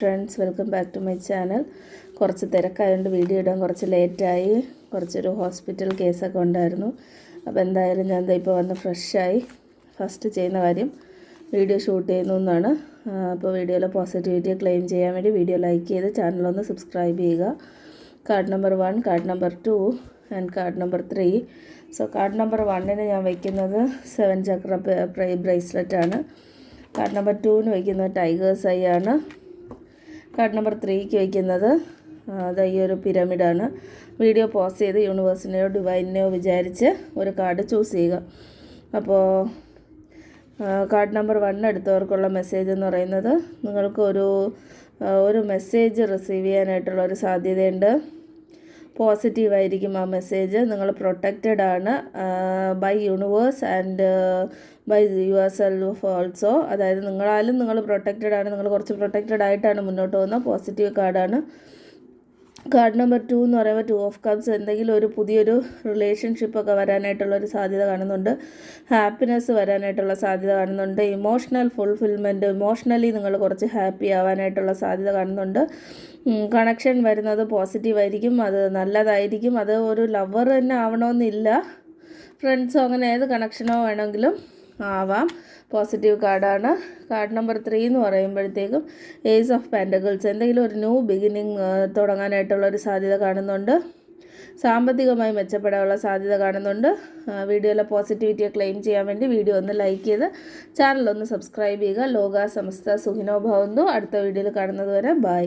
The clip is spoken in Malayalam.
Friends, welcome back to my channel. കുറച്ച് തിരക്കായതുകൊണ്ട് വീഡിയോ ഇടാൻ കുറച്ച് ലേറ്റായി. കുറച്ചൊരു ഹോസ്പിറ്റൽ കേസൊക്കെ ഉണ്ടായിരുന്നു. അപ്പോൾ എന്തായാലും ഞാൻ ഇപ്പോൾ വന്ന് ഫ്രഷായി. ഫസ്റ്റ് ചെയ്യുന്ന കാര്യം വീഡിയോ ഷൂട്ട് ചെയ്യുന്നു എന്നാണ്. അപ്പോൾ വീഡിയോയിലെ പോസിറ്റിവിറ്റിയെ ക്ലെയിം ചെയ്യാൻ വേണ്ടി വീഡിയോ ലൈക്ക് ചെയ്ത് ചാനലൊന്ന് സബ്സ്ക്രൈബ് ചെയ്യുക. Card number 1, card number 2 and card number 3. So card number 1 ഞാൻ വയ്ക്കുന്നത് 7 ചക്ര ബ്രേസ്ലെറ്റാണ്. കാർഡ് നമ്പർ 2 വയ്ക്കുന്നത് ടൈഗേഴ്സ് ഐ ആണ്. കാർഡ് നമ്പർ 3 വയ്ക്കുന്നത് ഈ ഒരു പിരമിഡാണ്. വീഡിയോ പോസ് ചെയ്ത് യൂണിവേഴ്സിനെയോ ഡിവൈനെയോ വിചാരിച്ച് ഒരു കാർഡ് ചൂസ് ചെയ്യുക. അപ്പോൾ കാർഡ് നമ്പർ 1 എടുത്തവർക്കുള്ള മെസ്സേജ് എന്ന് പറയുന്നത്, നിങ്ങൾക്ക് ഒരു മെസ്സേജ് റിസീവ് ചെയ്യാനായിട്ടുള്ള ഒരു സാധ്യതയുണ്ട്. പോസിറ്റീവായിരിക്കും ആ മെസ്സേജ്. നിങ്ങൾ പ്രൊട്ടക്റ്റഡ് ആണ് by universe and by yourself also. അതായത് നിങ്ങളാലും നിങ്ങൾ പ്രൊട്ടക്റ്റഡ് ആണ്. നിങ്ങൾ കുറച്ച് പ്രൊട്ടക്റ്റഡ് ആയിട്ടാണ് മുന്നോട്ട് പോകുന്നത്. പോസിറ്റീവ് കാർഡാണ്. കാർഡ് നമ്പർ 2 എന്ന് പറയുമ്പോൾ 2 ഓഫ് കപ്സ്. എന്തെങ്കിലും ഒരു പുതിയൊരു റിലേഷൻഷിപ്പൊക്കെ വരാനായിട്ടുള്ളൊരു സാധ്യത കാണുന്നുണ്ട്. ഹാപ്പിനെസ് വരാനായിട്ടുള്ള സാധ്യത കാണുന്നുണ്ട്. ഇമോഷണൽ ഫുൾഫിൽമെൻറ്റ്, ഇമോഷണലി നിങ്ങൾ കുറച്ച് ഹാപ്പി ആവാനായിട്ടുള്ള സാധ്യത കാണുന്നുണ്ട്. കണക്ഷൻ വരുന്നത് പോസിറ്റീവായിരിക്കും, അത് നല്ലതായിരിക്കും. അത് ഒരു ലവർ തന്നെ ആവണമെന്നില്ല, ഫ്രണ്ട്സോ അങ്ങനെ ഏത് കണക്ഷനോ വേണമെങ്കിലും ആവാം. പോസിറ്റീവ് കാർഡാണ്. കാർഡ് നമ്പർ 3 എന്ന് പറയുമ്പോഴത്തേക്കും ഏസ് ഓഫ് പെൻറ്റക്കിൾസ്. എന്തെങ്കിലും ഒരു ന്യൂ ബിഗിനിങ് തുടങ്ങാനായിട്ടുള്ളൊരു സാധ്യത കാണുന്നുണ്ട്. സാമ്പത്തികമായി മെച്ചപ്പെടാനുള്ള സാധ്യത കാണുന്നുണ്ട്. വീഡിയോയിലെ പോസിറ്റിവിറ്റിയെ ക്ലെയിം ചെയ്യാൻ വേണ്ടി വീഡിയോ ഒന്ന് ലൈക്ക് ചെയ്ത് ചാനലൊന്ന് സബ്സ്ക്രൈബ് ചെയ്യുക. ലോക സമസ്ത സുഖിനോ ഭവന്തു. അടുത്ത വീഡിയോയിൽ കാണുന്നത് വരെ ബൈ.